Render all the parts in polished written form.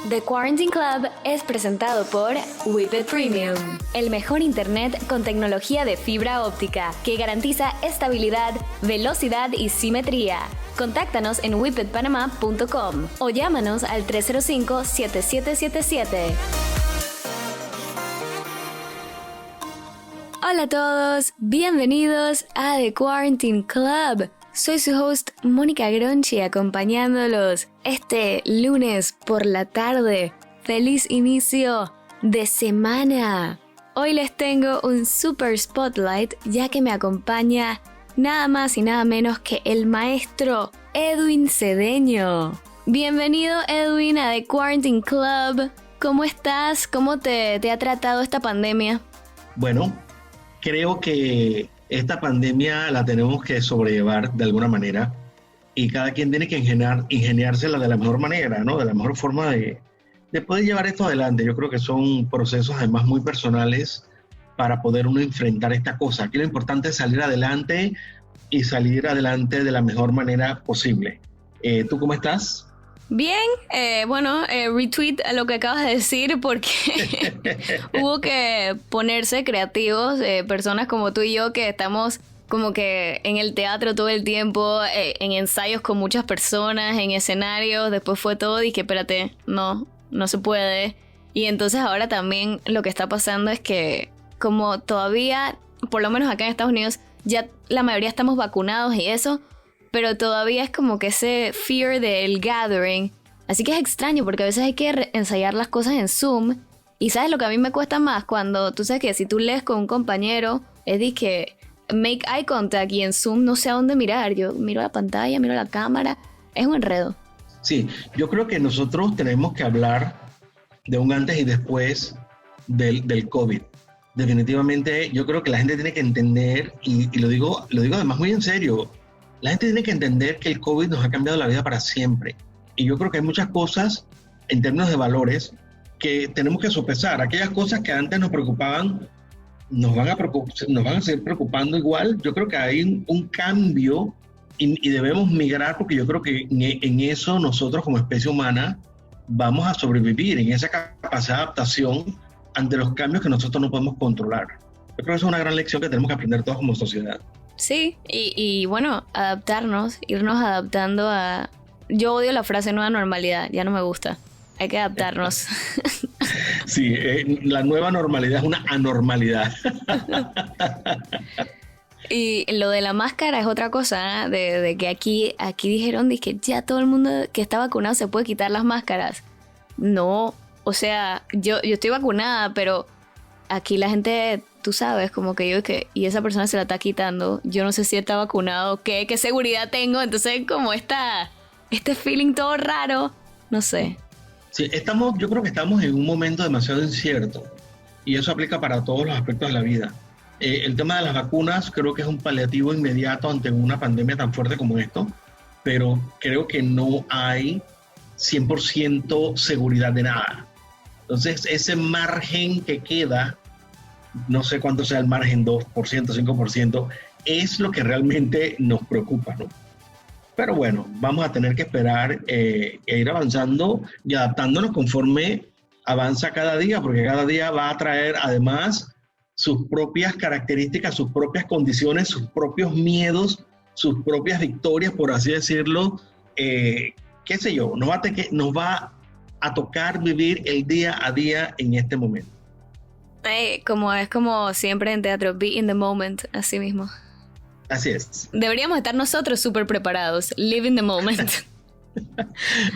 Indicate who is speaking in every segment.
Speaker 1: The Quarantine Club es presentado por Whippet Premium, el mejor internet con tecnología de fibra óptica que garantiza estabilidad, velocidad y simetría. Contáctanos en whippetpanama.com o llámanos al 305-7777. Hola a todos, bienvenidos a The Quarantine Club. Soy su host Mónica Gronchi, acompañándolos este lunes por la tarde. ¡Feliz inicio de semana! Hoy les tengo un super spotlight ya que me acompaña nada más y nada menos que el maestro Edwin Cedeño. Bienvenido Edwin a The Quarantine Club. ¿Cómo estás? ¿Cómo te ha tratado esta pandemia?
Speaker 2: Bueno, creo que esta pandemia la tenemos que sobrellevar de alguna manera y cada quien tiene que ingeniársela de la mejor manera, ¿no? De la mejor forma de poder llevar esto adelante. Yo creo que son procesos además muy personales para poder uno enfrentar esta cosa. Aquí lo importante es salir adelante y salir adelante de la mejor manera posible. ¿Tú cómo estás?
Speaker 1: Bien, retweet a lo que acabas de decir porque hubo que ponerse creativos, personas como tú y yo que estamos como que en el teatro todo el tiempo, en ensayos con muchas personas, en escenarios, después fue todo y que espérate, no se puede. Y entonces ahora también lo que está pasando es que como todavía, por lo menos acá en Estados Unidos, ya la mayoría estamos vacunados y eso, pero todavía es como que ese fear del gathering. Así que es extraño porque a veces hay que ensayar las cosas en Zoom. Y ¿sabes lo que a mí me cuesta más? Cuando tú sabes que si tú lees con un compañero, es de que make eye contact y en Zoom no sé a dónde mirar. Yo miro la pantalla, miro la cámara. Es un enredo.
Speaker 2: Sí, yo creo que nosotros tenemos que hablar de un antes y después del COVID. Definitivamente yo creo que la gente tiene que entender, y lo digo además muy en serio, la gente tiene que entender que el COVID nos ha cambiado la vida para siempre. Y yo creo que hay muchas cosas, en términos de valores, que tenemos que sopesar. Aquellas cosas que antes nos preocupaban, nos van a seguir preocupando igual. Yo creo que hay un cambio y debemos migrar porque yo creo que en eso nosotros como especie humana vamos a sobrevivir, en esa capacidad de adaptación ante los cambios que nosotros no podemos controlar. Yo creo que esa es una gran lección que tenemos que aprender todos como sociedad.
Speaker 1: Sí, y bueno, adaptarnos, irnos adaptando a... Yo odio la frase nueva normalidad, ya no me gusta. Hay que adaptarnos.
Speaker 2: Sí, la nueva normalidad es una anormalidad.
Speaker 1: Y lo de la máscara es otra cosa, ¿eh? de que aquí dijeron que ya todo el mundo que está vacunado se puede quitar las máscaras. No, o sea, yo estoy vacunada, pero aquí la gente... Tú sabes, como que y esa persona se la está quitando. Yo no sé si está vacunado, qué seguridad tengo. Entonces, como este feeling todo raro, no sé.
Speaker 2: Sí, yo creo que estamos en un momento demasiado incierto. Y eso aplica para todos los aspectos de la vida. El tema de las vacunas creo que es un paliativo inmediato ante una pandemia tan fuerte como esto. Pero creo que no hay 100% seguridad de nada. Entonces, ese margen que queda... no sé cuánto sea el margen, 2%, 5%, es lo que realmente nos preocupa, ¿no? Pero bueno, vamos a tener que esperar e ir avanzando y adaptándonos conforme avanza cada día, porque cada día va a traer además sus propias características, sus propias condiciones, sus propios miedos, sus propias victorias, por así decirlo. Qué sé yo, nos va a tocar vivir el día a día en este momento.
Speaker 1: Es como siempre en teatro, be in the moment, así mismo.
Speaker 2: Así es.
Speaker 1: Deberíamos estar nosotros súper preparados, live in the moment.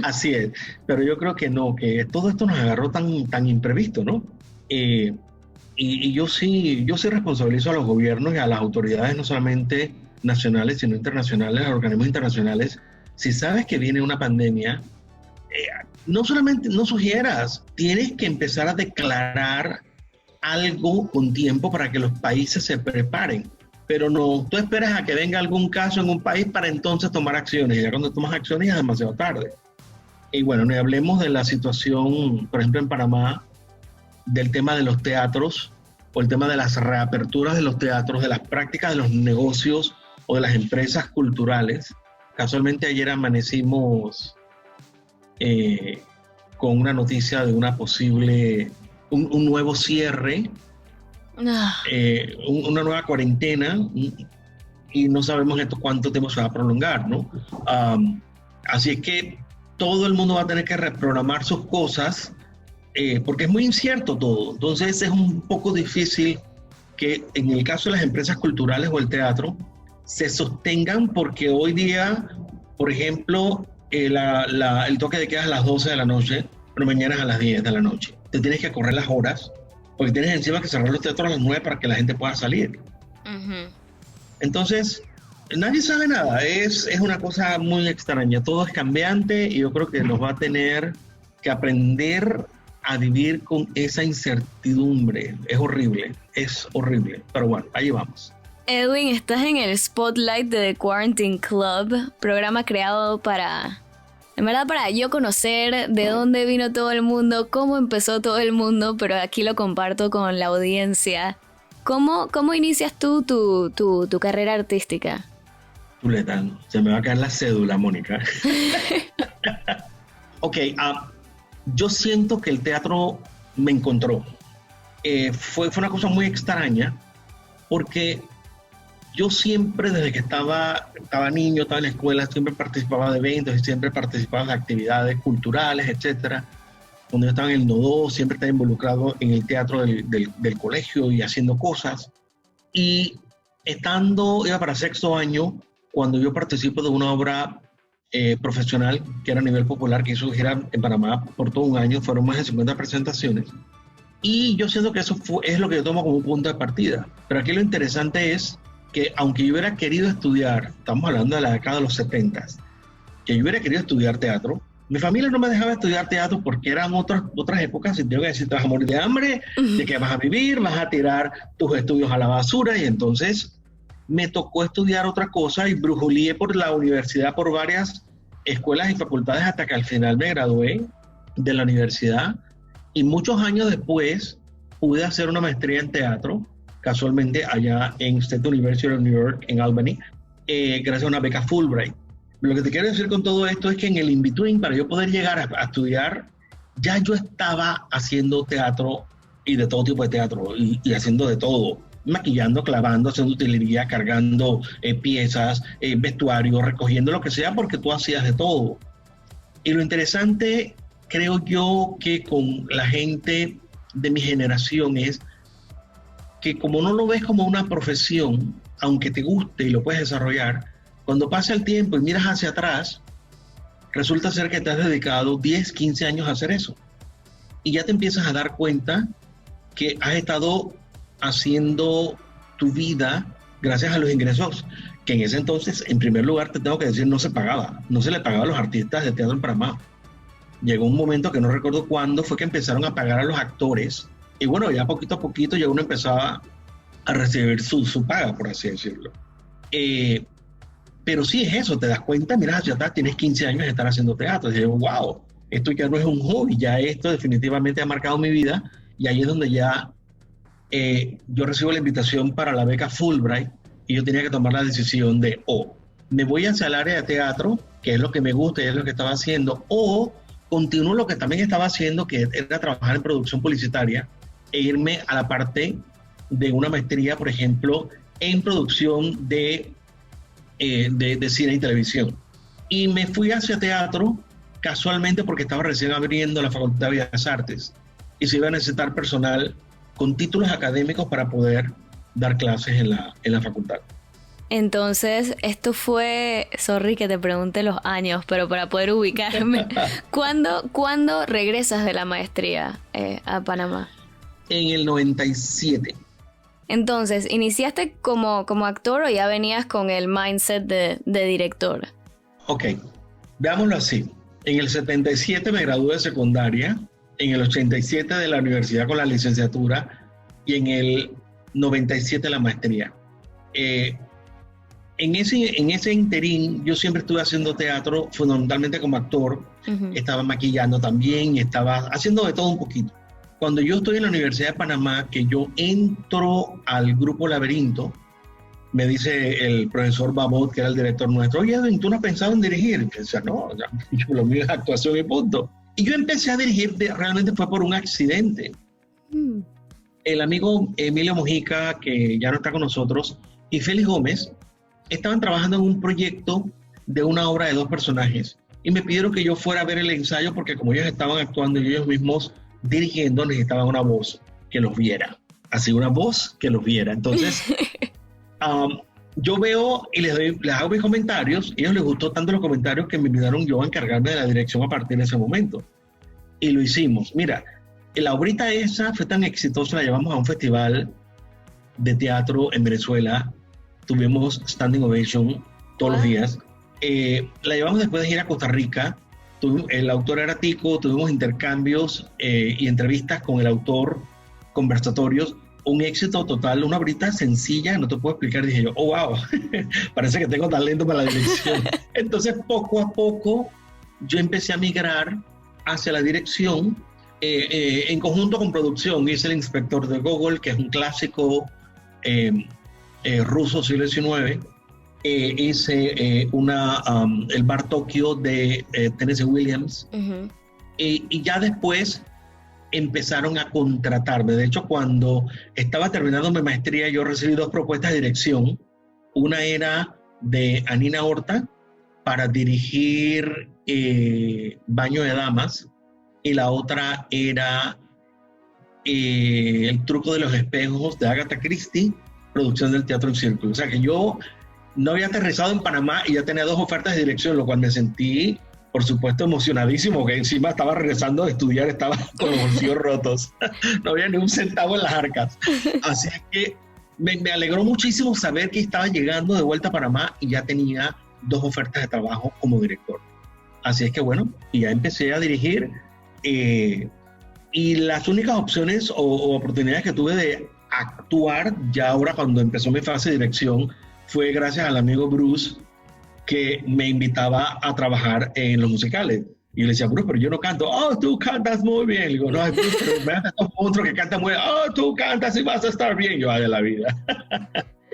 Speaker 2: Así es, pero yo creo que no, que todo esto nos agarró tan imprevisto, ¿no? Y yo sí responsabilizo a los gobiernos y a las autoridades, no solamente nacionales, sino internacionales, a organismos internacionales. Si sabes que viene una pandemia, no solamente no sugieras, tienes que empezar a declarar algo con tiempo para que los países se preparen. Pero no, tú esperas a que venga algún caso en un país para entonces tomar acciones. Y ya cuando tomas acciones es demasiado tarde. Y bueno, no hablemos de la situación, por ejemplo, en Panamá, del tema de los teatros, o el tema de las reaperturas de los teatros, de las prácticas de los negocios o de las empresas culturales. Casualmente ayer amanecimos con una noticia de una posible, un nuevo cierre, una nueva cuarentena, y no sabemos esto cuánto tiempo se va a prolongar, ¿no? Así es que todo el mundo va a tener que reprogramar sus cosas, porque es muy incierto todo. Entonces es un poco difícil que en el caso de las empresas culturales o el teatro se sostengan, porque hoy día, por ejemplo, el toque de queda es a las 12 de la noche, pero mañana es a las 10 de la noche. Te tienes que correr las horas, porque tienes encima que cerrar los teatros a las 9 para que la gente pueda salir. Uh-huh. Entonces, nadie sabe nada, es una cosa muy extraña, todo es cambiante y yo creo que nos va a tener que aprender a vivir con esa incertidumbre. Es horrible, pero bueno, ahí vamos.
Speaker 1: Edwin, estás en el spotlight de The Quarantine Club, programa creado en verdad para yo conocer de dónde vino todo el mundo, cómo empezó todo el mundo, pero aquí lo comparto con la audiencia. ¿Cómo inicias tú tu carrera artística?
Speaker 2: Chuleta, se me va a caer la cédula, Mónica. Ok, yo siento que el teatro me encontró. Fue una cosa muy extraña, porque yo siempre, desde que estaba niño, estaba en la escuela, siempre participaba de eventos y siempre participaba de actividades culturales, etcétera. Cuando yo estaba en el Nodo, siempre estaba involucrado en el teatro del colegio y haciendo cosas. Y iba para sexto año, cuando yo participo de una obra profesional que era a nivel popular, que hizo gira en Panamá por todo un año, fueron más de 50 presentaciones. Y yo siento que eso es lo que yo tomo como un punto de partida. Pero aquí lo interesante es que, aunque yo hubiera querido estudiar, estamos hablando de la década de los 70, que yo hubiera querido estudiar teatro, mi familia no me dejaba estudiar teatro porque eran otras épocas, y tengo que decir, te vas a morir de hambre, de que vas a vivir, vas a tirar tus estudios a la basura, y entonces me tocó estudiar otra cosa y brujuleé por la universidad, por varias escuelas y facultades, hasta que al final me gradué de la universidad, y muchos años después pude hacer una maestría en teatro, casualmente allá en State University of New York, en Albany, gracias a una beca Fulbright. Lo que te quiero decir con todo esto es que en el in-between, para yo poder llegar a estudiar, ya yo estaba haciendo teatro, y de todo tipo de teatro, y haciendo de todo, maquillando, clavando, haciendo utilería, cargando piezas, vestuario, recogiendo lo que sea, porque tú hacías de todo. Y lo interesante, creo yo, que con la gente de mi generación es que, como no lo ves como una profesión, aunque te guste y lo puedes desarrollar, cuando pasa el tiempo y miras hacia atrás, resulta ser que te has dedicado 10, 15 años a hacer eso. Y ya te empiezas a dar cuenta que has estado haciendo tu vida gracias a los ingresos, que en ese entonces, en primer lugar, te tengo que decir, no se le pagaba a los artistas de teatro en Panamá. Llegó un momento que no recuerdo cuándo fue que empezaron a pagar a los actores, y bueno, ya poquito a poquito ya uno empezaba a recibir su paga, por así decirlo. Pero sí es eso, te das cuenta, miras hacia atrás, tienes 15 años de estar haciendo teatro, y digo, wow, esto ya no es un hobby, ya esto definitivamente ha marcado mi vida, y ahí es donde ya yo recibo la invitación para la beca Fulbright, y yo tenía que tomar la decisión de, me voy hacia el área de teatro, que es lo que me gusta y es lo que estaba haciendo, o continúo lo que también estaba haciendo, que era trabajar en producción publicitaria, e irme a la parte de una maestría, por ejemplo, en producción de cine y televisión. Y me fui hacia teatro casualmente porque estaba recién abriendo la Facultad de Bellas Artes y se iba a necesitar personal con títulos académicos para poder dar clases en la facultad.
Speaker 1: Entonces, esto fue, sorry que te pregunte los años, pero para poder ubicarme, ¿cuándo regresas de la maestría a Panamá?
Speaker 2: En el 97.
Speaker 1: Entonces, ¿iniciaste como actor o ya venías con el mindset de director?
Speaker 2: Ok, veámoslo así. En el 77 me gradué de secundaria, en el 87 de la universidad con la licenciatura y en el 97 la maestría. En ese interín yo siempre estuve haciendo teatro, fundamentalmente como actor. Uh-huh. Estaba maquillando también, estaba haciendo de todo un poquito. Cuando yo estoy en la Universidad de Panamá, que yo entro al grupo Laberinto, me dice el profesor Babot, que era el director nuestro, oye, Edwin, ¿tú no has pensado en dirigir? Y yo decía, no, lo mío es actuación y punto. Y yo empecé a dirigir, realmente fue por un accidente. El amigo Emilio Mojica, que ya no está con nosotros, y Félix Gómez estaban trabajando en un proyecto de una obra de 2 personajes. Y me pidieron que yo fuera a ver el ensayo porque como ellos estaban actuando y ellos mismos dirigiendo, necesitaban una voz que los viera. Así, una voz que los viera. Entonces, yo veo y les hago mis comentarios. Y a ellos les gustó tanto los comentarios que me invitaron yo a encargarme de la dirección a partir de ese momento. Y lo hicimos. Mira, la obrita esa fue tan exitosa, la llevamos a un festival de teatro en Venezuela. Tuvimos standing ovation todos los días. La llevamos después de ir a Costa Rica. El autor era Tico, tuvimos intercambios y entrevistas con el autor, conversatorios. Un éxito total, una obrita sencilla, no te puedo explicar. Dije yo, oh wow, parece que tengo talento para la dirección. Entonces, poco a poco, yo empecé a migrar hacia la dirección en conjunto con producción. Hice El Inspector de Gogol, que es un clásico ruso siglo XIX. Hice el Bar Tokio de Tennessee Williams. Y ya después empezaron a contratarme. De hecho, cuando estaba terminando mi maestría, yo recibí 2 propuestas de dirección. Una era de Anina Horta para dirigir Baño de Damas, y la otra era El Truco de los Espejos de Agatha Christie, producción del Teatro en Círculo. O sea que yo no había aterrizado en Panamá y ya tenía 2 ofertas de dirección, lo cual me sentí, por supuesto, emocionadísimo, que encima estaba regresando de estudiar, estaba con los bolsillos rotos. No había ni un centavo en las arcas. Así que me alegró muchísimo saber que estaba llegando de vuelta a Panamá y ya tenía 2 ofertas de trabajo como director. Así es que bueno, y ya empecé a dirigir y las únicas opciones o oportunidades que tuve de actuar ya ahora cuando empezó mi fase de dirección fue gracias al amigo Bruce, que me invitaba a trabajar en los musicales. Y le decía, Bruce, pero yo no canto. Oh, tú cantas muy bien. Le digo, no, Bruce, pero me hace otro que canta muy bien. Oh, tú cantas y vas a estar bien. Yo, de la vida.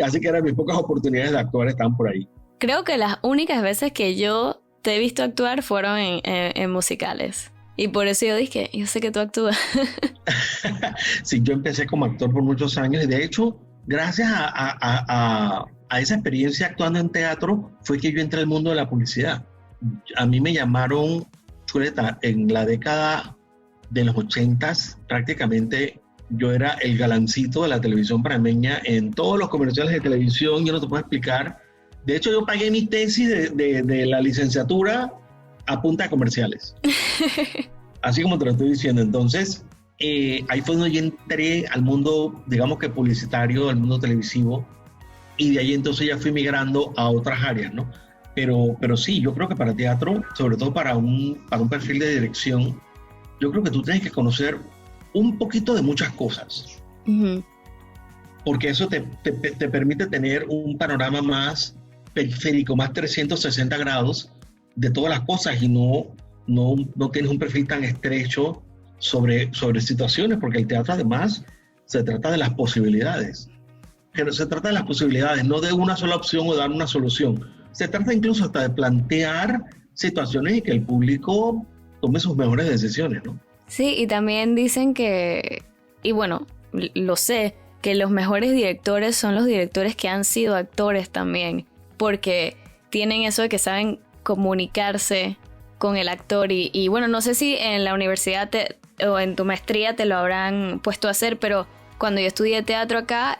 Speaker 2: Así que eran mis pocas oportunidades de actuar, están por ahí.
Speaker 1: Creo que las únicas veces que yo te he visto actuar fueron en musicales. Y por eso yo dije, yo sé que tú actúas.
Speaker 2: Sí, yo empecé como actor por muchos años y de hecho, gracias a esa experiencia actuando en teatro, fue que yo entré al mundo de la publicidad. A mí me llamaron, Chuleta, en la década de los 80s, prácticamente yo era el galancito de la televisión panameña en todos los comerciales de televisión, yo no te puedo explicar. De hecho, yo pagué mi tesis de la licenciatura a punta de comerciales. Así como te lo estoy diciendo. Entonces, ahí fue donde yo entré al mundo, digamos que publicitario, al mundo televisivo, y de ahí entonces ya fui migrando a otras áreas, ¿no? Pero sí, yo creo que para teatro, sobre todo para un perfil de dirección, yo creo que tú tienes que conocer un poquito de muchas cosas. Porque eso te permite tener un panorama más periférico, más 360 grados de todas las cosas y no tienes un perfil tan estrecho sobre situaciones, porque el teatro además se trata de las posibilidades. Que se trata de las posibilidades, no de una sola opción o dar una solución. Se trata incluso hasta de plantear situaciones y que el público tome sus mejores decisiones, ¿no?
Speaker 1: Sí, y también dicen que, y bueno, lo sé, que los mejores directores son los directores que han sido actores también, porque tienen eso de que saben comunicarse con el actor y bueno, no sé si en la universidad o en tu maestría te lo habrán puesto a hacer, pero cuando yo estudié teatro acá,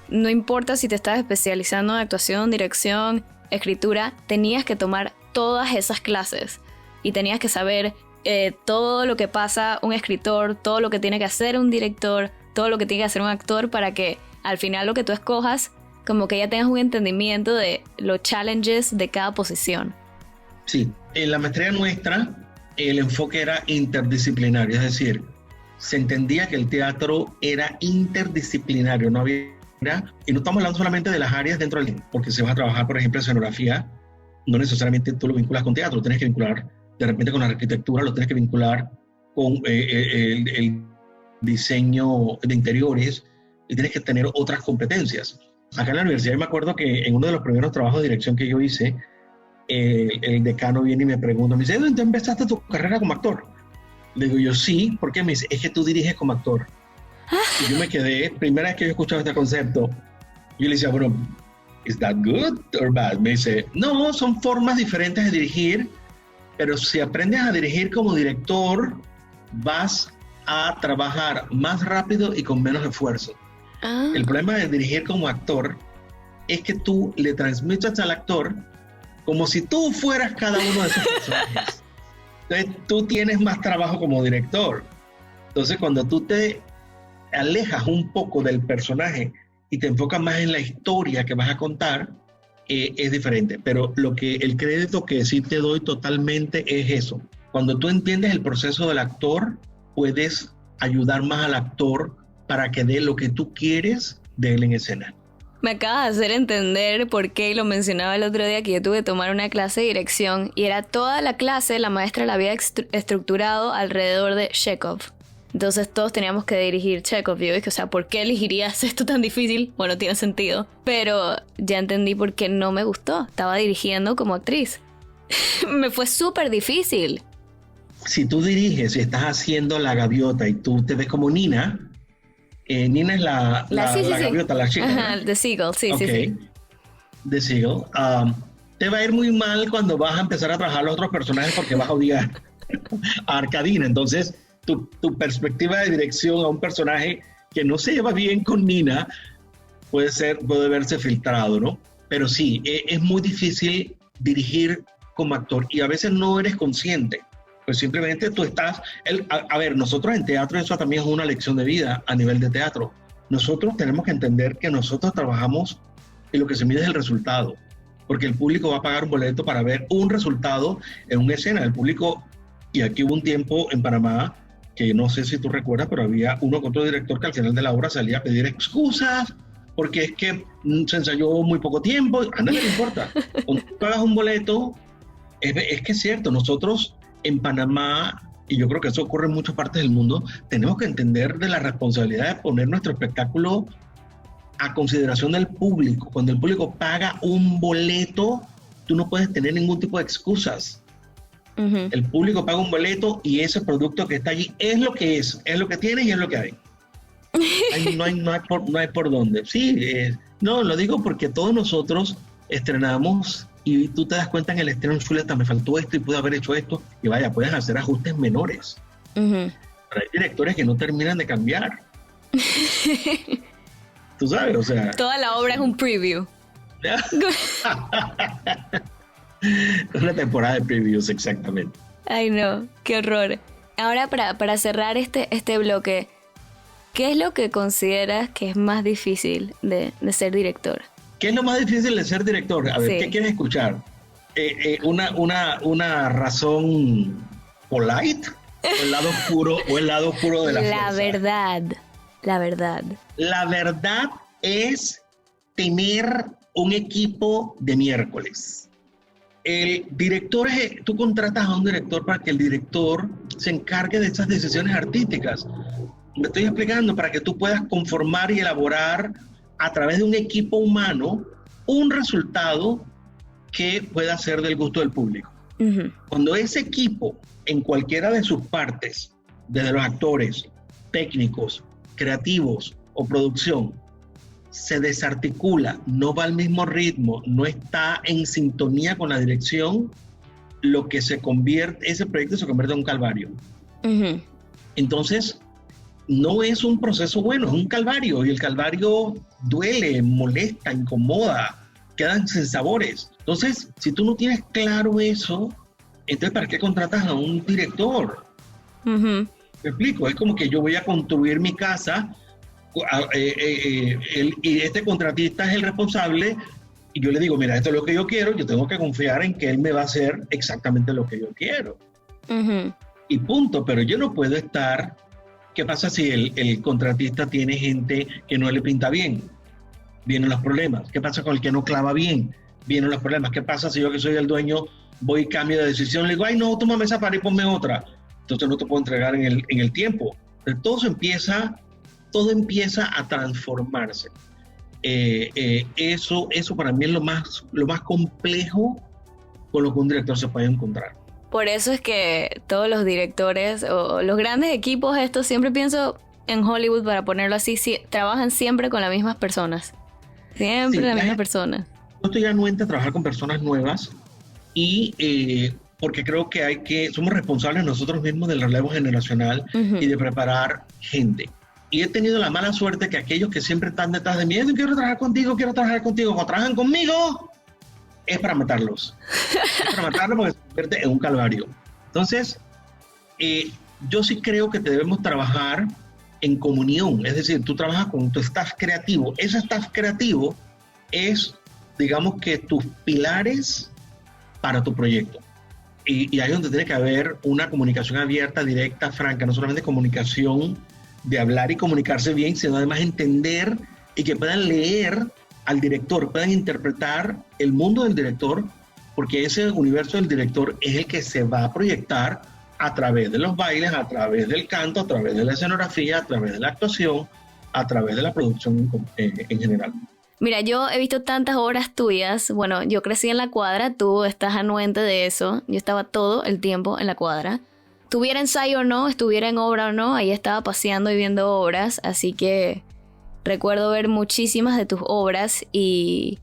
Speaker 1: no importa si te estás especializando en actuación, dirección, escritura, tenías que tomar todas esas clases y tenías que saber todo lo que pasa un escritor, todo lo que tiene que hacer un director, todo lo que tiene que hacer un actor para que al final lo que tú escojas, como que ya tengas un entendimiento de los challenges de cada posición.
Speaker 2: Sí, en la maestría nuestra el enfoque era interdisciplinario, es decir, se entendía que el teatro era interdisciplinario, no había, y no estamos hablando solamente de las áreas dentro del, porque si vas a trabajar, por ejemplo, en escenografía, no necesariamente tú lo vinculas con teatro, lo tienes que vincular de repente con la arquitectura, lo tienes que vincular con el diseño de interiores y tienes que tener otras competencias. Acá en la universidad me acuerdo que en uno de los primeros trabajos de dirección que yo hice, el decano viene y me pregunta, me dice, ¿dónde empezaste tu carrera como actor? Le digo yo, sí, ¿por qué? Me dice, es que tú diriges como actor. Y yo me quedé, primera vez que yo escuchaba este concepto, yo le decía, bueno, ¿is that good or bad? Me dice, no, son formas diferentes de dirigir, pero si aprendes a dirigir como director, vas a trabajar más rápido y con menos esfuerzo. El problema de dirigir como actor es que tú le transmites al actor como si tú fueras cada uno de esos personajes. Entonces tú tienes más trabajo como director. Entonces cuando tú te alejas un poco del personaje y te enfocas más en la historia que vas a contar, es diferente. Pero el crédito que sí te doy totalmente es eso. Cuando tú entiendes el proceso del actor, puedes ayudar más al actor para que dé lo que tú quieres de él en escena.
Speaker 1: Me acabas de hacer entender por qué, y lo mencionaba el otro día, que yo tuve que tomar una clase de dirección y era toda la clase, la maestra la había estructurado alrededor de Chekhov. Entonces todos teníamos que dirigir Chekhov. Y yo dije, o sea, ¿por qué elegirías esto tan difícil? Bueno, tiene sentido. Pero ya entendí por qué no me gustó. Estaba dirigiendo como actriz. Me fue súper difícil.
Speaker 2: Si tú diriges y estás haciendo La Gaviota y tú te ves como Nina, Nina es la gaviota, la chica.
Speaker 1: Ajá, The Seagull, sí.
Speaker 2: The Seagull. Te va a ir muy mal cuando vas a empezar a trabajar los otros personajes porque vas a odiar a Arkadina. Entonces, tu perspectiva de dirección a un personaje que no se lleva bien con Nina puede verse filtrado, ¿no? Pero sí, es muy difícil dirigir como actor y a veces no eres consciente. Pues simplemente tú estás... A ver, nosotros en teatro, eso también es una lección de vida a nivel de teatro. Nosotros tenemos que entender que nosotros trabajamos y lo que se mide es el resultado. Porque el público va a pagar un boleto para ver un resultado en una escena. El público, y aquí hubo un tiempo en Panamá, que no sé si tú recuerdas, pero había uno con otro director que al final de la obra salía a pedir excusas, porque es que se ensayó muy poco tiempo. A nadie le importa. Cuando tú pagas un boleto, es que es cierto, nosotros... En Panamá, y yo creo que eso ocurre en muchas partes del mundo, tenemos que entender de la responsabilidad de poner nuestro espectáculo a consideración del público. Cuando el público paga un boleto, tú no puedes tener ningún tipo de excusas. Uh-huh. El público paga un boleto y ese producto que está allí es lo que es lo que tiene y es lo que hay. No hay por dónde. Sí, no, lo digo porque todos nosotros estrenamos y tú te das cuenta en el estreno, Zuleta, me faltó esto y pude haber hecho esto, y vaya, puedes hacer ajustes menores. Uh-huh. Pero hay directores que no terminan de cambiar. Tú sabes, o sea...
Speaker 1: Toda la obra es un preview.
Speaker 2: Una temporada de previews, exactamente.
Speaker 1: Ay, no, qué horror. Ahora, para cerrar este bloque, ¿qué es lo que consideras que es más difícil de ser director?
Speaker 2: ¿Qué es lo más difícil de ser director? A ver, sí. ¿Qué quieres escuchar? ¿Una razón polite? ¿O el lado oscuro de la fuerza?
Speaker 1: La verdad.
Speaker 2: La verdad es tener un equipo de miércoles. El director, tú contratas a un director para que el director se encargue de esas decisiones artísticas. Me estoy explicando, para que tú puedas conformar y elaborar a través de un equipo humano, un resultado que pueda ser del gusto del público. Uh-huh. Cuando ese equipo, en cualquiera de sus partes, desde los actores, técnicos, creativos o producción, se desarticula, no va al mismo ritmo, no está en sintonía con la dirección, ese proyecto se convierte en un calvario. Uh-huh. Entonces, no es un proceso bueno, es un calvario, y el calvario duele, molesta, incomoda, quedan sinsabores. Entonces, si tú no tienes claro eso, entonces ¿para qué contratas a un director? Uh-huh. ¿Me explico? Es como que yo voy a construir mi casa y este contratista es el responsable y yo le digo, mira, esto es lo que yo quiero, yo tengo que confiar en que él me va a hacer exactamente lo que yo quiero. Uh-huh. Y punto, pero yo no puedo estar... ¿Qué pasa si el contratista tiene gente que no le pinta bien? Vienen los problemas. ¿Qué pasa con el que no clava bien? Vienen los problemas. ¿Qué pasa si yo, que soy el dueño, voy y cambio de decisión? Le digo, ay, no, tómame esa para y ponme otra. Entonces no te puedo entregar en el tiempo. Pero todo empieza a transformarse. Eso para mí es lo más complejo con lo que un director se puede encontrar.
Speaker 1: Por eso es que todos los directores o los grandes equipos estos, siempre pienso en Hollywood, para ponerlo así, trabajan siempre con las mismas personas. Siempre las mismas personas.
Speaker 2: Yo estoy anuente a trabajar con personas nuevas y porque creo que somos responsables nosotros mismos del relevo generacional y de preparar gente. Y he tenido la mala suerte que aquellos que siempre están detrás de mí, quiero trabajar contigo, cuando trabajan conmigo, es para matarlos. Es para matarlos porque se convierte en un calvario. Entonces, yo sí creo que debemos trabajar en comunión. Es decir, tú trabajas con tu staff creativo. Ese staff creativo es, digamos que, tus pilares para tu proyecto. Y ahí es donde tiene que haber una comunicación abierta, directa, franca, no solamente comunicación de hablar y comunicarse bien, sino además entender y que puedan leer al director, puedan interpretar el mundo del director, porque ese universo del director es el que se va a proyectar a través de los bailes, a través del canto, a través de la escenografía, a través de la actuación, a través de la producción en general.
Speaker 1: Mira, yo he visto tantas obras tuyas. Bueno, yo crecí en La Cuadra, tú estás anuente de eso. Yo estaba todo el tiempo en La Cuadra. Tuviera ensayo o no, estuviera en obra o no, ahí estaba paseando y viendo obras, así que recuerdo ver muchísimas de tus obras y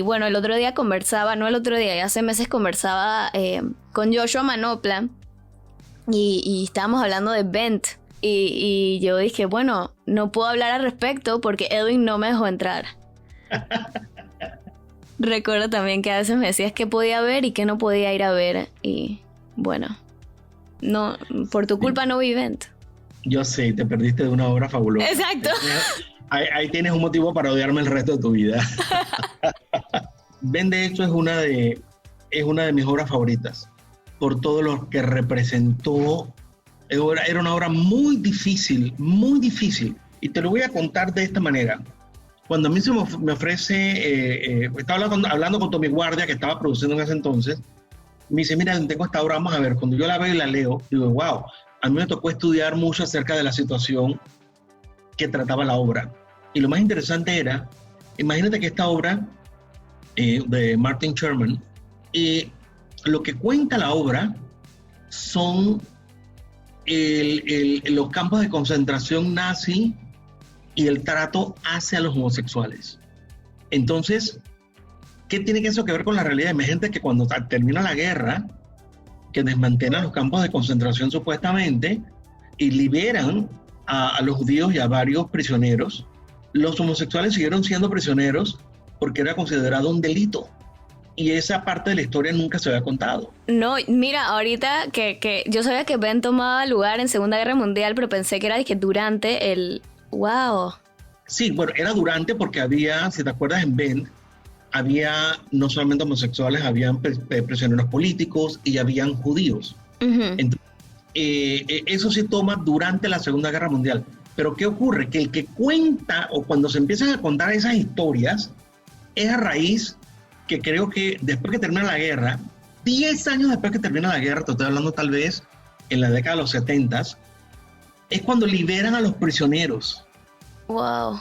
Speaker 1: bueno, el otro día conversaba, no el otro día, hace meses conversaba con Joshua Manopla y estábamos hablando de Bent y yo dije, bueno, no puedo hablar al respecto porque Edwin no me dejó entrar. Recuerdo también que a veces me decías qué podía ver y qué no podía ir a ver y bueno, no, por tu culpa no vi Bent.
Speaker 2: Yo sé, te perdiste de una obra fabulosa.
Speaker 1: Exacto.
Speaker 2: Ahí tienes un motivo para odiarme el resto de tu vida. Bent, de hecho, es una de mis obras favoritas, por todo lo que representó. Era una obra muy difícil, y te lo voy a contar de esta manera. Cuando a mí se me ofrece, estaba hablando con Tommy Guardia, que estaba produciendo en ese entonces, me dice, mira, tengo esta obra, vamos a ver. Cuando yo la veo y la leo, digo, wow, a mí me tocó estudiar mucho acerca de la situación que trataba la obra. Y lo más interesante era, imagínate que esta obra de Martin Sherman, lo que cuenta la obra son los campos de concentración nazi y el trato hacia los homosexuales. Entonces, ¿qué tiene eso que ver con la realidad? Imagínate que cuando termina la guerra, que desmantelan los campos de concentración supuestamente y liberan a los judíos y a varios prisioneros, los homosexuales siguieron siendo prisioneros porque era considerado un delito. Y esa parte de la historia nunca se había contado.
Speaker 1: No, mira, ahorita que yo sabía que Ben tomaba lugar en Segunda Guerra Mundial, pero pensé que era durante el... ¡Wow!
Speaker 2: Sí, bueno, era durante porque había, si te acuerdas, en Ben, había no solamente homosexuales, habían prisioneros políticos y habían judíos. Uh-huh. Entonces, eso se toma durante la Segunda Guerra Mundial. Pero ¿qué ocurre? Que el que cuenta, o cuando se empiezan a contar esas historias, es a raíz que creo que después que termina la guerra, 10 años después que termina la guerra, te estoy hablando tal vez en la década de los 70s, es cuando liberan a los prisioneros.
Speaker 1: ¡Wow!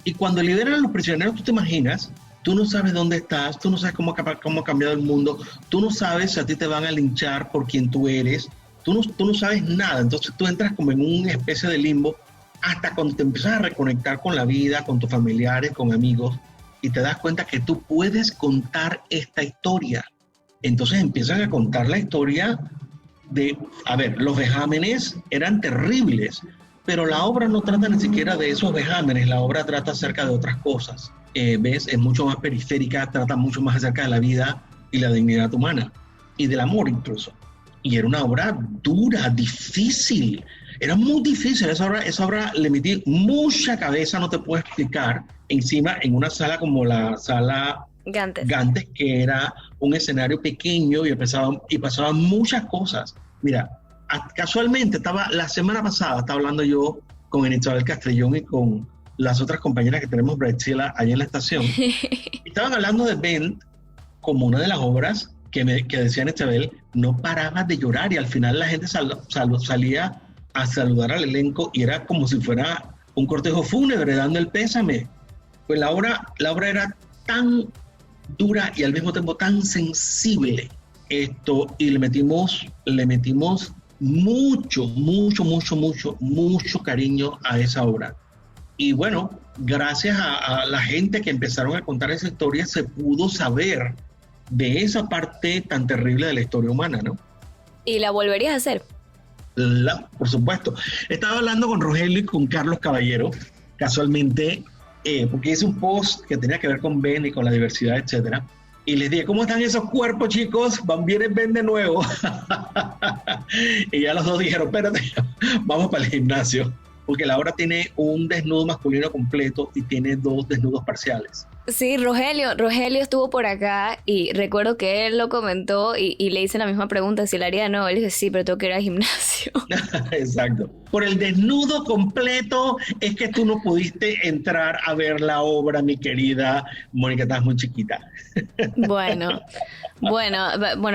Speaker 2: Y cuando liberan a los prisioneros, tú te imaginas, tú no sabes dónde estás, tú no sabes cómo ha cambiado el mundo, tú no sabes si a ti te van a linchar por quien tú eres, tú no sabes nada. Entonces tú entras como en una especie de limbo hasta cuando te empiezas a reconectar con la vida, con tus familiares, con amigos, y te das cuenta que tú puedes contar esta historia. Entonces empiezan a contar la historia de, a ver, los vejámenes eran terribles, pero la obra no trata ni siquiera de esos vejámenes, la obra trata acerca de otras cosas. ¿Ves? Es mucho más periférica, trata mucho más acerca de la vida y la dignidad humana, y del amor incluso. Y era una obra dura, difícil, era muy difícil. Esa obra le metí mucha cabeza, no te puedo explicar, encima en una sala como la sala Gantes, que era un escenario pequeño y pasaban muchas cosas. Mira, casualmente la semana pasada estaba hablando yo con Isabel Castrillón y con las otras compañeras que tenemos, Braitzila, allá en la estación. Estaban hablando de Bent como una de las obras que decían Isabel, no paraba de llorar y al final la gente salía a saludar al elenco y era como si fuera un cortejo fúnebre dando el pésame. Pues la obra era tan dura y al mismo tiempo tan sensible y le metimos mucho cariño a esa obra. Y bueno, gracias a la gente que empezaron a contar esa historia, se pudo saber de esa parte tan terrible de la historia humana, ¿no?
Speaker 1: ¿Y la volverías a hacer?
Speaker 2: Por supuesto. Estaba hablando con Rogelio y con Carlos Caballero, casualmente, porque hice un post que tenía que ver con Ben y con la diversidad, etcétera. Y les dije, ¿cómo están esos cuerpos, chicos? Vienen Ben de nuevo. Y ya los dos dijeron, espérate, vamos para el gimnasio. Porque la obra tiene un desnudo masculino completo y tiene 2 desnudos parciales.
Speaker 1: Sí, Rogelio estuvo por acá y recuerdo que él lo comentó y le hice la misma pregunta si la haría. No, él dice, sí, pero tengo que ir al gimnasio.
Speaker 2: Exacto. Por el desnudo completo es que tú no pudiste entrar a ver la obra, mi querida Mónica, estás muy chiquita.
Speaker 1: Bueno,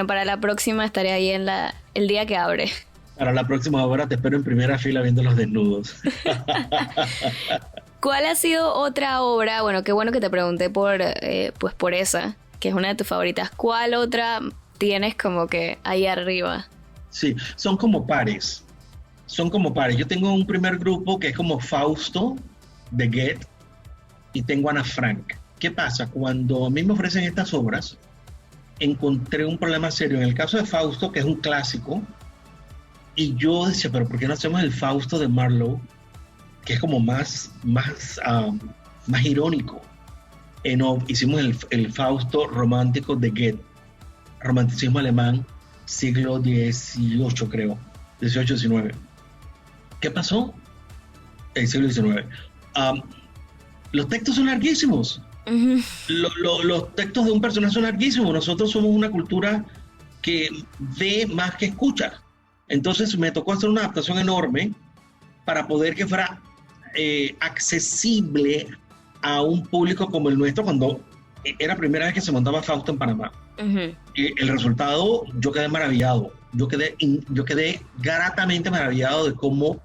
Speaker 1: para la próxima estaré ahí el día que abre.
Speaker 2: Para la próxima obra te espero en primera fila viendo los desnudos.
Speaker 1: ¿Cuál ha sido otra obra? Bueno, qué bueno que te pregunté por esa, que es una de tus favoritas. ¿Cuál otra tienes como que ahí arriba?
Speaker 2: Sí, son como pares. Yo tengo un primer grupo que es como Fausto, de Goethe, y tengo Ana Frank. ¿Qué pasa? Cuando a mí me ofrecen estas obras, encontré un problema serio. En el caso de Fausto, que es un clásico, y yo decía, pero ¿por qué no hacemos el Fausto de Marlowe? Que es como más irónico. No, hicimos el Fausto romántico de Goethe, romanticismo alemán, siglo XVIII, creo, XVIII-XIX. ¿Qué pasó? El siglo XIX. Los textos son larguísimos. Uh-huh. Los textos de un personaje son larguísimos. Nosotros somos una cultura que ve más que escucha. Entonces me tocó hacer una adaptación enorme para poder que fuera accesible a un público como el nuestro cuando era la primera vez que se montaba Fausto en Panamá. Uh-huh. El resultado, yo quedé maravillado. Yo quedé gratamente maravillado de cómo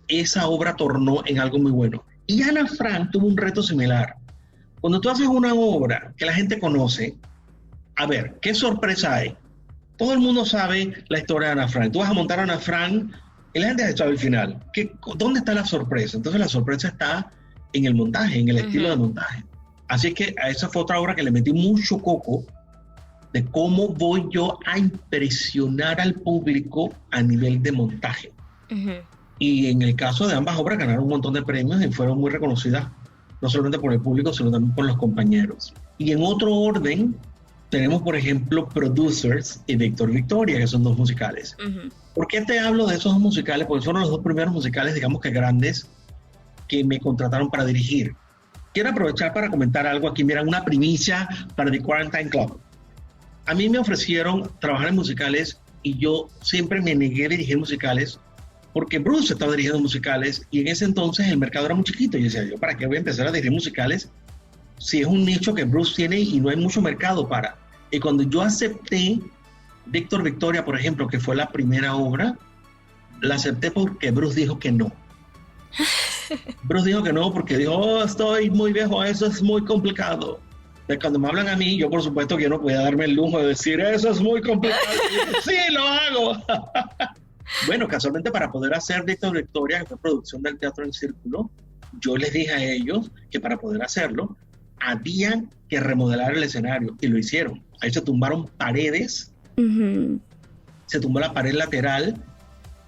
Speaker 2: esa obra tornó en algo muy bueno. Y Ana Frank tuvo un reto similar. Cuando tú haces una obra que la gente conoce, a ver, ¿qué sorpresa hay? Todo el mundo sabe la historia de Ana Frank. Tú vas a montar a Ana Frank y la gente sabe el final. ¿Dónde está la sorpresa? Entonces la sorpresa está en el montaje, en el estilo de montaje. Así que a esa fue otra obra que le metí mucho coco de cómo voy yo a impresionar al público a nivel de montaje. Uh-huh. Y en el caso de ambas obras ganaron un montón de premios y fueron muy reconocidas, no solamente por el público, sino también por los compañeros. Y en otro orden, tenemos, por ejemplo, Producers y Víctor Victoria, que son 2 musicales. Uh-huh. ¿Por qué te hablo de esos 2 musicales? Porque fueron los 2 primeros musicales, digamos que grandes, que me contrataron para dirigir. Quiero aprovechar para comentar algo aquí. Mira, una primicia para The Quarantine Club. A mí me ofrecieron trabajar en musicales y yo siempre me negué a dirigir musicales porque Bruce estaba dirigiendo musicales y en ese entonces el mercado era muy chiquito. Y yo decía, ¿para qué voy a empezar a dirigir musicales si es un nicho que Bruce tiene y no hay mucho mercado para? Y cuando yo acepté Víctor Victoria, por ejemplo, que fue la primera obra, la acepté porque Bruce dijo que no. Bruce dijo que no porque dijo, estoy muy viejo, eso es muy complicado. Entonces, cuando me hablan a mí, yo por supuesto que yo no podía darme el lujo de decir, eso es muy complicado. Sí, lo hago. Bueno, casualmente para poder hacer Víctor Victoria, que fue producción del Teatro en Círculo, yo les dije a ellos que para poder hacerlo, había que remodelar el escenario y lo hicieron. Ahí se tumbaron paredes, uh-huh. Se tumbó la pared lateral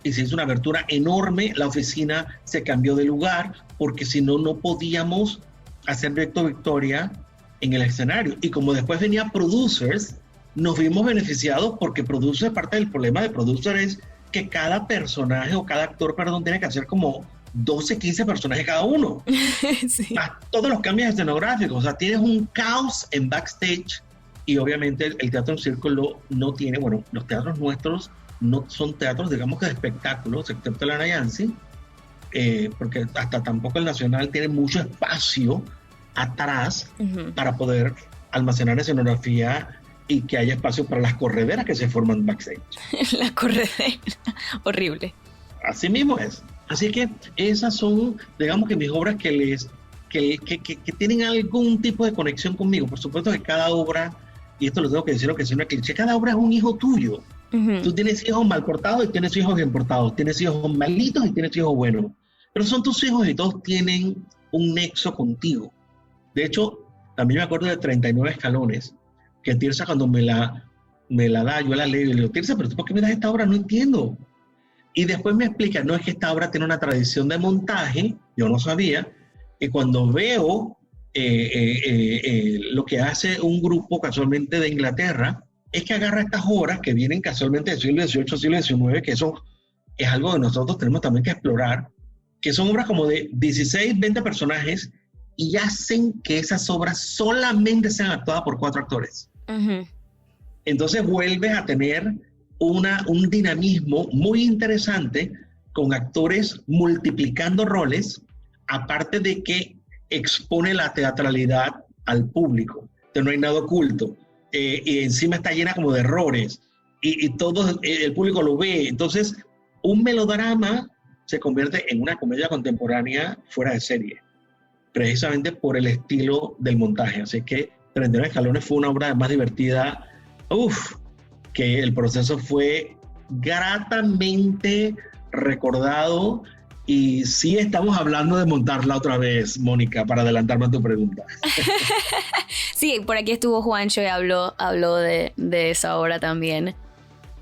Speaker 2: y se hizo una abertura enorme. La oficina se cambió de lugar porque si no, no podíamos hacer Víctor Victoria en el escenario. Y como después venía Producers, nos vimos beneficiados porque Producers, parte del problema de Producers es que cada personaje o cada actor, tiene que hacer como 12, 15 personajes cada uno. Sí. Más todos los cambios escenográficos. O sea, tienes un caos en backstage y obviamente el Teatro en Círculo no tiene, bueno, los teatros nuestros no son teatros, digamos que de espectáculos, excepto la Nayansi, porque hasta tampoco el Nacional tiene mucho espacio atrás uh-huh. para poder almacenar escenografía y que haya espacio para las correderas que se forman backstage.
Speaker 1: La corredera, horrible.
Speaker 2: Así mismo es. Así que esas son, digamos que mis obras que tienen algún tipo de conexión conmigo. Por supuesto que cada obra y esto lo tengo que decir aunque sea una cliché, cada obra es un hijo tuyo. Tú tienes hijos mal portados y tienes hijos bien portados, tienes hijos malitos y tienes hijos buenos, pero son tus hijos y todos tienen un nexo contigo. De hecho, también me acuerdo de 39 escalones, que Tirsa cuando me la da, yo la leo y le digo, Tirsa, ¿pero tú por qué me das esta obra? No entiendo. Y después me explica, no, es que esta obra tiene una tradición de montaje, yo no sabía, y cuando veo lo que hace un grupo casualmente de Inglaterra, es que agarra estas obras que vienen casualmente del siglo XVIII, siglo XIX, que eso es algo que nosotros tenemos también que explorar, que son obras como de 16, 20 personajes, y hacen que esas obras solamente sean actuadas por 4 actores. Entonces vuelves a tener un dinamismo muy interesante con actores multiplicando roles, aparte de que expone la teatralidad al público. Entonces no hay nada oculto. Y encima está llena como de errores. Y todo el público lo ve. Entonces, un melodrama se convierte en una comedia contemporánea fuera de serie, precisamente por el estilo del montaje. Así que 39 escalones fue una obra más divertida. Que el proceso fue gratamente recordado, y sí estamos hablando de montarla otra vez, Mónica, para adelantarme a tu pregunta.
Speaker 1: Sí, por aquí estuvo Juancho y habló de esa obra también.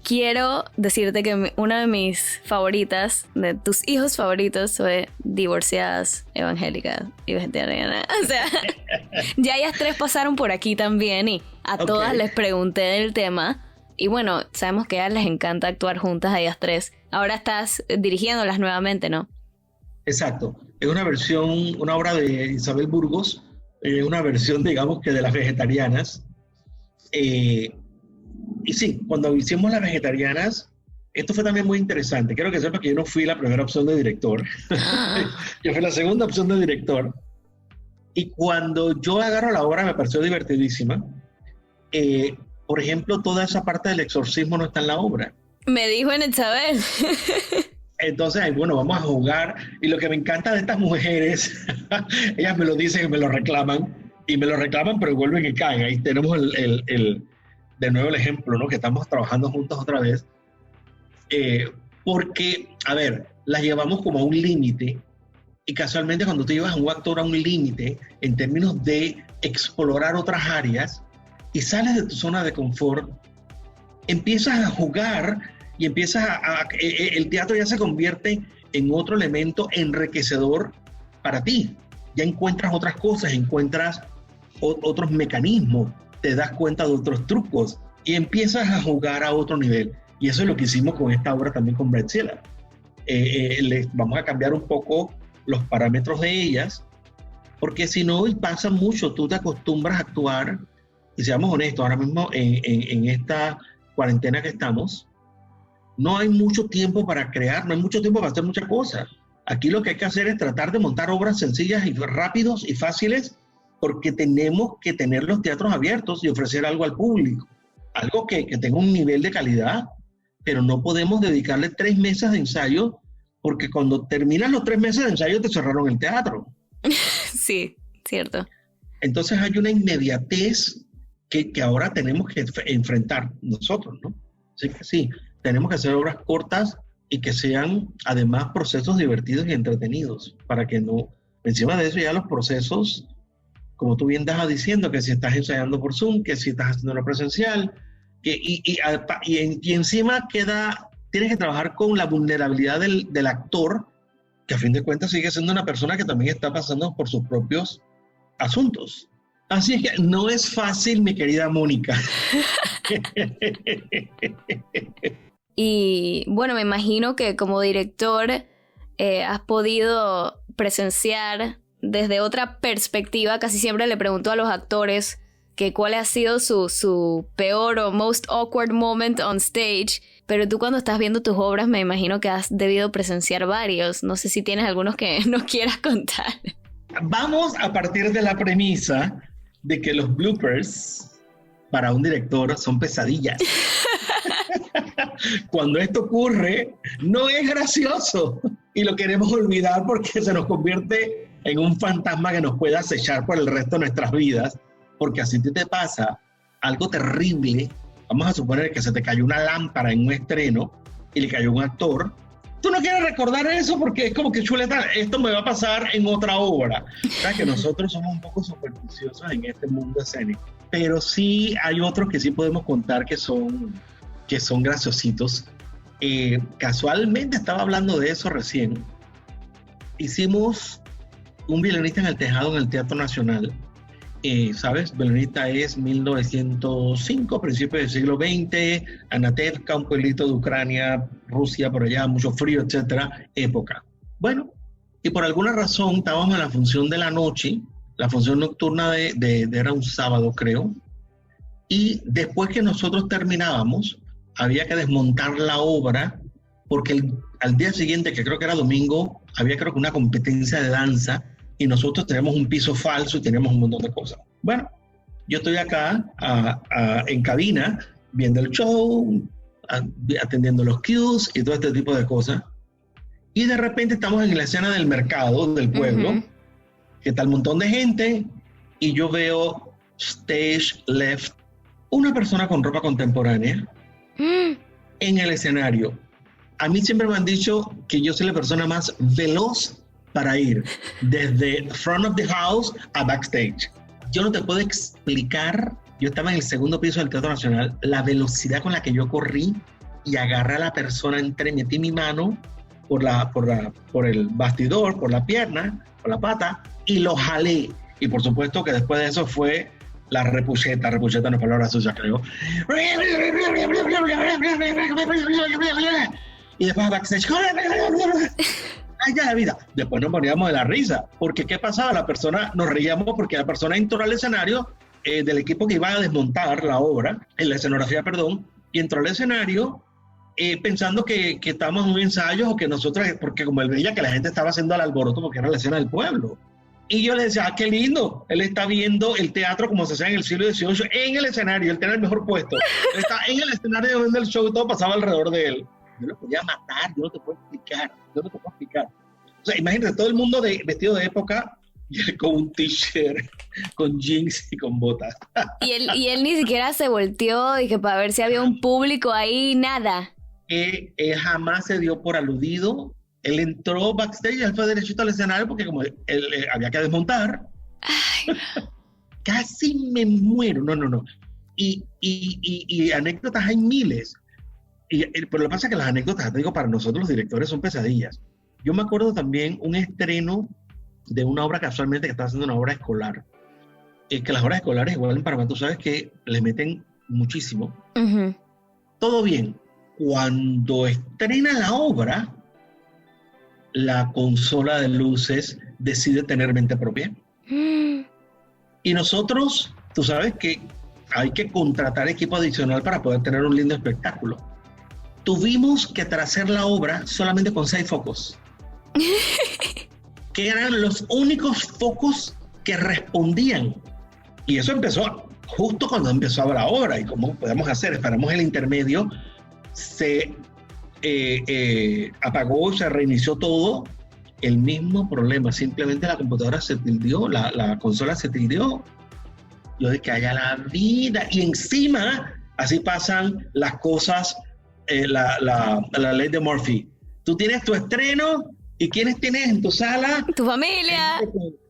Speaker 1: Quiero decirte que una de mis favoritas, de tus hijos favoritos, fue Divorciadas, Evangélicas y Vegetarianas. O sea, ya ellas 3 pasaron por aquí también y a todas les pregunté del tema. Y bueno, sabemos que a ellas les encanta actuar juntas, a ellas 3. Ahora estás dirigiéndolas nuevamente, ¿no?
Speaker 2: Exacto. Es una versión, una obra de Isabel Burgos, una versión, digamos, que de las vegetarianas. Y sí, cuando hicimos las vegetarianas, esto fue también muy interesante. Quiero que sepas que yo no fui la primera opción de director. Yo fui la segunda opción de director. Y cuando yo agarro la obra me pareció divertidísima. Por ejemplo, toda esa parte del exorcismo no está en la obra.
Speaker 1: Me dijo en Isabel.
Speaker 2: Entonces, bueno, vamos a jugar. Y lo que me encanta de estas mujeres, ellas me lo dicen y me lo reclaman. Y me lo reclaman, pero vuelven y caen. Ahí tenemos de nuevo el ejemplo, ¿no? Que estamos trabajando juntos otra vez. Porque, a ver, las llevamos como a un límite. Y casualmente cuando tú llevas a un actor a un límite, en términos de explorar otras áreas, y sales de tu zona de confort, empiezas a jugar y el teatro ya se convierte en otro elemento enriquecedor para ti. Ya encuentras otras cosas, encuentras otros mecanismos, te das cuenta de otros trucos y empiezas a jugar a otro nivel. Y eso es lo que hicimos con esta obra también con Bridezilla. Vamos a cambiar un poco los parámetros de ellas, porque si no pasa mucho, tú te acostumbras a actuar. Y seamos honestos, ahora mismo en esta cuarentena que estamos, no hay mucho tiempo para crear, no hay mucho tiempo para hacer muchas cosas. Aquí lo que hay que hacer es tratar de montar obras sencillas y rápidos y fáciles, porque tenemos que tener los teatros abiertos y ofrecer algo al público, algo que tenga un nivel de calidad, pero no podemos dedicarle 3 meses de ensayo, porque cuando terminan los 3 meses de ensayo te cerraron el teatro.
Speaker 1: Sí, cierto.
Speaker 2: Entonces hay una inmediatez que ahora tenemos que enfrentar nosotros, ¿no? Así que sí, tenemos que hacer obras cortas y que sean además procesos divertidos y entretenidos, para que no, encima de eso ya los procesos, como tú bien estás diciendo, que si estás ensayando por Zoom, que si estás haciendo lo presencial, y encima tienes que trabajar con la vulnerabilidad del actor, que a fin de cuentas sigue siendo una persona que también está pasando por sus propios asuntos. Así que no es fácil, mi querida Mónica.
Speaker 1: Y bueno, me imagino que como director has podido presenciar desde otra perspectiva. Casi siempre le pregunto a los actores que cuál ha sido su peor o most awkward moment on stage. Pero tú cuando estás viendo tus obras me imagino que has debido presenciar varios. No sé si tienes algunos que nos quieras contar.
Speaker 2: Vamos a partir de la premisa de que los bloopers para un director son pesadillas. Cuando esto ocurre, no es gracioso y lo queremos olvidar porque se nos convierte en un fantasma que nos puede acechar por el resto de nuestras vidas, porque así te pasa algo terrible, vamos a suponer que se te cayó una lámpara en un estreno y le cayó un actor, tú no quieres recordar eso porque es como que chuleta, esto me va a pasar en otra obra. O sea, que nosotros somos un poco supersticiosos en este mundo escénico. Pero sí hay otros que sí podemos contar que son graciositos. Casualmente estaba hablando de eso recién. Hicimos un violinista en el tejado en el Teatro Nacional. ¿Sabes? Violinista es 1905, principios del siglo XX, Anatevka, un pueblito de Ucrania, Rusia, por allá, mucho frío, etcétera, época. Bueno, y por alguna razón estábamos en la función de la noche, la función nocturna era un sábado, creo, y después que nosotros terminábamos, había que desmontar la obra, porque al día siguiente, que creo que era domingo, había creo que una competencia de danza, y nosotros tenemos un piso falso y tenemos un montón de cosas. Bueno, yo estoy acá en cabina, viendo el show, atendiendo los cues y todo este tipo de cosas. Y de repente estamos en la escena del mercado, del pueblo, que está un montón de gente, y yo veo stage left, una persona con ropa contemporánea en el escenario. A mí siempre me han dicho que yo soy la persona más veloz para ir desde front of the house a backstage. Yo no te puedo explicar, yo estaba en el segundo piso del Teatro Nacional, la velocidad con la que yo corrí y agarré a la persona, metí mi mano por el bastidor, por la pierna, por la pata, y lo jalé. Y por supuesto que después de eso fue la repucheta no es palabra suya, creo. Y después backstage, ¡ay, ya la vida! Después nos poníamos de la risa, porque ¿qué pasaba? Nos reíamos porque la persona entró al escenario del equipo que iba a desmontar la obra, en la escenografía, perdón, y entró al escenario pensando que estábamos en un ensayo o que nosotros, porque como él veía que la gente estaba haciendo el alboroto porque era la escena del pueblo. Y yo le decía, ¡ah, qué lindo! Él está viendo el teatro como se hacía en el siglo XVIII en el escenario, él tenía el mejor puesto. Él está en el escenario viendo el show y todo pasaba alrededor de él. Yo lo podía matar, yo no te puedo explicar. O sea, imagínate, todo el mundo vestido de época con un t-shirt, con jeans y con botas.
Speaker 1: Y él ni siquiera se volteó, dije, para ver si había un público ahí, nada.
Speaker 2: Jamás se dio por aludido. Él entró backstage y él fue derechito al escenario porque como él había que desmontar. Ay. Casi me muero, no. Y anécdotas hay miles. Pero lo que pasa es que las anécdotas, te digo, para nosotros los directores son pesadillas. Yo me acuerdo también un estreno de una obra casualmente que estaba haciendo una obra escolar. Que las obras escolares, igual en Panamá, tú sabes que le meten muchísimo. Uh-huh. Todo bien. Cuando estrena la obra, la consola de luces decide tener mente propia. Y nosotros, tú sabes que hay que contratar equipo adicional para poder tener un lindo espectáculo. Tuvimos que tracer la obra solamente con 6 focos. Que eran los únicos focos que respondían. Y eso empezó justo cuando empezó la obra. ¿Y cómo podemos hacer? Esperamos el intermedio. Se apagó, se reinició todo. El mismo problema. Simplemente la computadora se tildió, la consola se tildió. Yo dije, haya la vida. Y encima, así pasan las cosas. La ley de Murphy. Tú tienes tu estreno y ¿quiénes tienes en tu sala?
Speaker 1: Tu familia.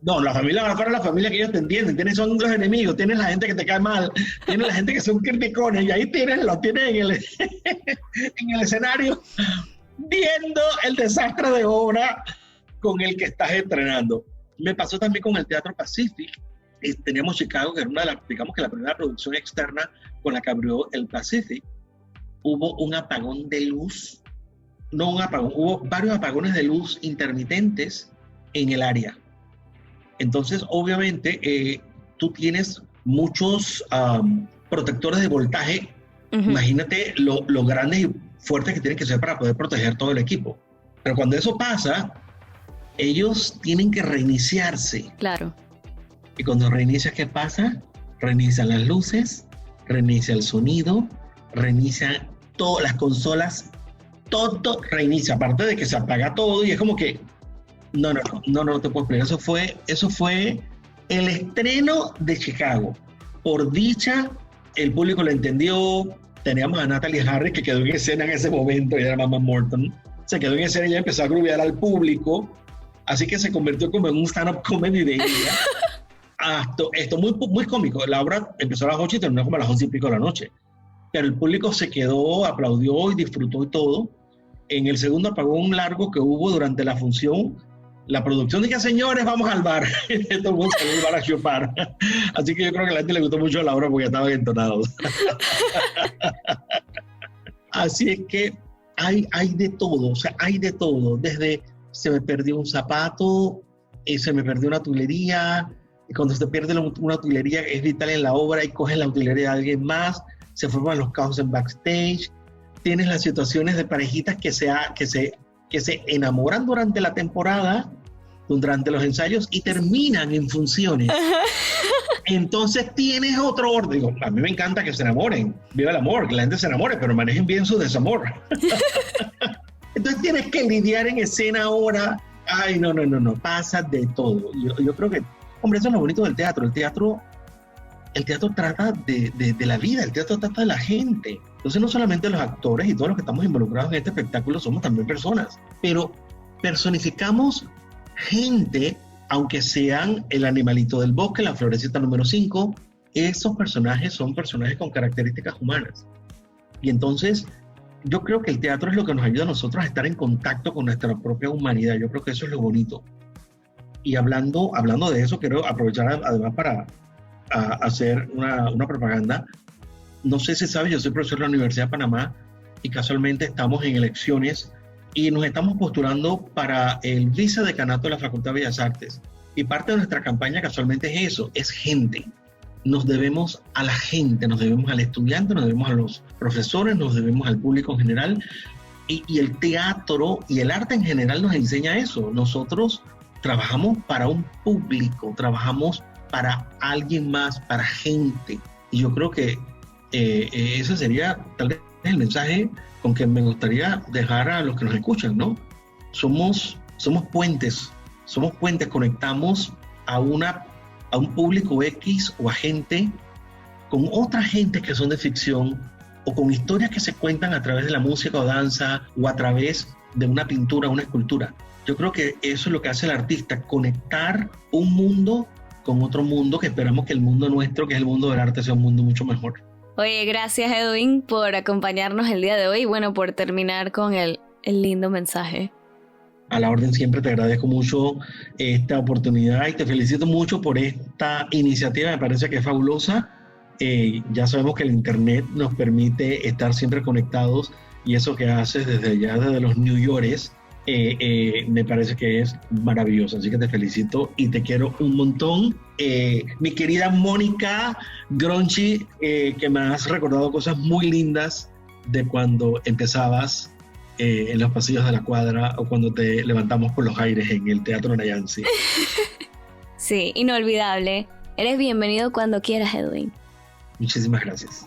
Speaker 2: No, la familia va para la familia que ellos te entienden. Son los enemigos, tienes la gente que te cae mal, tienes la gente que son criticones y ahí los tienes en el escenario viendo el desastre de obra con el que estás estrenando. Me pasó también con el Teatro Pacific. Teníamos Chicago, que era digamos que la primera producción externa con la que abrió el Pacific. Hubo un apagón de luz, hubo varios apagones de luz intermitentes en el área. Entonces, obviamente, tú tienes muchos protectores de voltaje. Uh-huh. Imagínate lo grandes y fuertes que tienen que ser para poder proteger todo el equipo. Pero cuando eso pasa, ellos tienen que reiniciarse.
Speaker 1: Claro.
Speaker 2: Y cuando reinicia, ¿qué pasa? Reinician las luces, reinicia el sonido, reinicia todas las consolas, todo reinicia, aparte de que se apaga todo y es como que no te puedo explicar. Eso fue el estreno de Chicago. Por dicha el público lo entendió. Teníamos a Natalie Harris, que quedó en escena en ese momento, ella era Mama Morton. Se quedó en escena y ella empezó a grubear al público, así que se convirtió como en un stand-up comedy de ella. Esto muy, muy cómico. La obra empezó a las 8 y terminó como a las 11 y pico de la noche. Pero el público se quedó, aplaudió y disfrutó y todo. En el segundo apagón largo que hubo durante la función, la producción dijo: señores, vamos al bar. Todo el mundo salió al bar a chupar. Así que yo creo que a la gente le gustó mucho la obra porque estaban entonados. Así es que hay de todo, o sea, hay de todo. Desde se me perdió un zapato, se me perdió una tulería, y cuando se te pierde una utilería es vital en la obra y coges la utilería de alguien más, se forman los caos en backstage, tienes las situaciones de parejitas que se enamoran durante la temporada, durante los ensayos y terminan en funciones. Entonces tienes otro orden. Digo, a mí me encanta que se enamoren, viva el amor, que la gente se enamore, pero manejen bien su desamor. Entonces tienes que lidiar en escena ahora. Ay, no, pasa de todo. Yo creo que, hombre, eso es lo bonito del teatro. El teatro trata de la vida, el teatro trata de la gente. Entonces no solamente los actores y todos los que estamos involucrados en este espectáculo somos también personas, pero personificamos gente, aunque sean el animalito del bosque, la florecita número 5, esos personajes son personajes con características humanas. Y entonces yo creo que el teatro es lo que nos ayuda a nosotros a estar en contacto con nuestra propia humanidad. Yo creo que eso es lo bonito. Y hablando de eso, quiero aprovechar además para hacer una propaganda. No sé si sabes, yo soy profesor de la Universidad de Panamá y casualmente estamos en elecciones y nos estamos postulando para el vicedecanato de la Facultad de Bellas Artes. Y parte de nuestra campaña casualmente es eso, es gente. Nos debemos a la gente, nos debemos al estudiante, nos debemos a los profesores, nos debemos al público en general. Y el teatro y el arte en general nos enseña eso. Nosotros trabajamos para un público, trabajamos para alguien más, para gente. Y yo creo que ese sería tal vez el mensaje con que me gustaría dejar a los que nos escuchan, ¿no? Somos puentes, conectamos a un público X o a gente con otra gente que son de ficción o con historias que se cuentan a través de la música o danza o a través de una pintura o una escultura. Yo creo que eso es lo que hace el artista, conectar un mundo con otro mundo, que esperamos que el mundo nuestro, que es el mundo del arte, sea un mundo mucho mejor.
Speaker 1: Oye, gracias Edwin por acompañarnos el día de hoy y bueno, por terminar con el lindo mensaje.
Speaker 2: A la orden, siempre te agradezco mucho esta oportunidad y te felicito mucho por esta iniciativa, me parece que es fabulosa. Ya sabemos que el internet nos permite estar siempre conectados y eso que haces desde allá, desde los New Yorkers, me parece que es maravilloso, así que te felicito y te quiero un montón. Mi querida Mónica Gronchi, que me has recordado cosas muy lindas de cuando empezabas en los pasillos de la cuadra o cuando te levantamos por los aires en el Teatro Nayansi.
Speaker 1: Sí, inolvidable. Eres bienvenido cuando quieras, Edwin.
Speaker 2: Muchísimas gracias.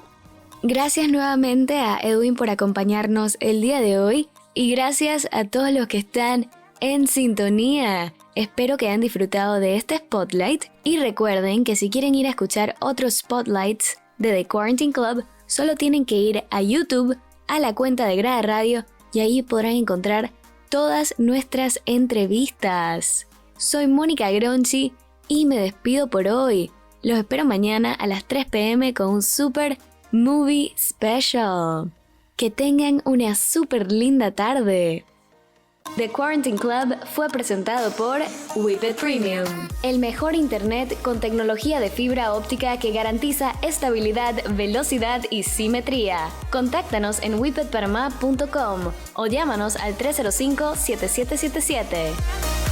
Speaker 1: Gracias nuevamente a Edwin por acompañarnos el día de hoy. Y gracias a todos los que están en sintonía. Espero que hayan disfrutado de este Spotlight y recuerden que si quieren ir a escuchar otros Spotlights de The Quarantine Club, solo tienen que ir a YouTube, a la cuenta de Grada Radio y ahí podrán encontrar todas nuestras entrevistas. Soy Mónica Gronchi y me despido por hoy. Los espero mañana a las 3 p.m. con un super movie special. Que tengan una súper linda tarde. The Quarantine Club fue presentado por Whippet Premium, el mejor internet con tecnología de fibra óptica que garantiza estabilidad, velocidad y simetría. Contáctanos en whippetpanama.com o llámanos al 305-7777.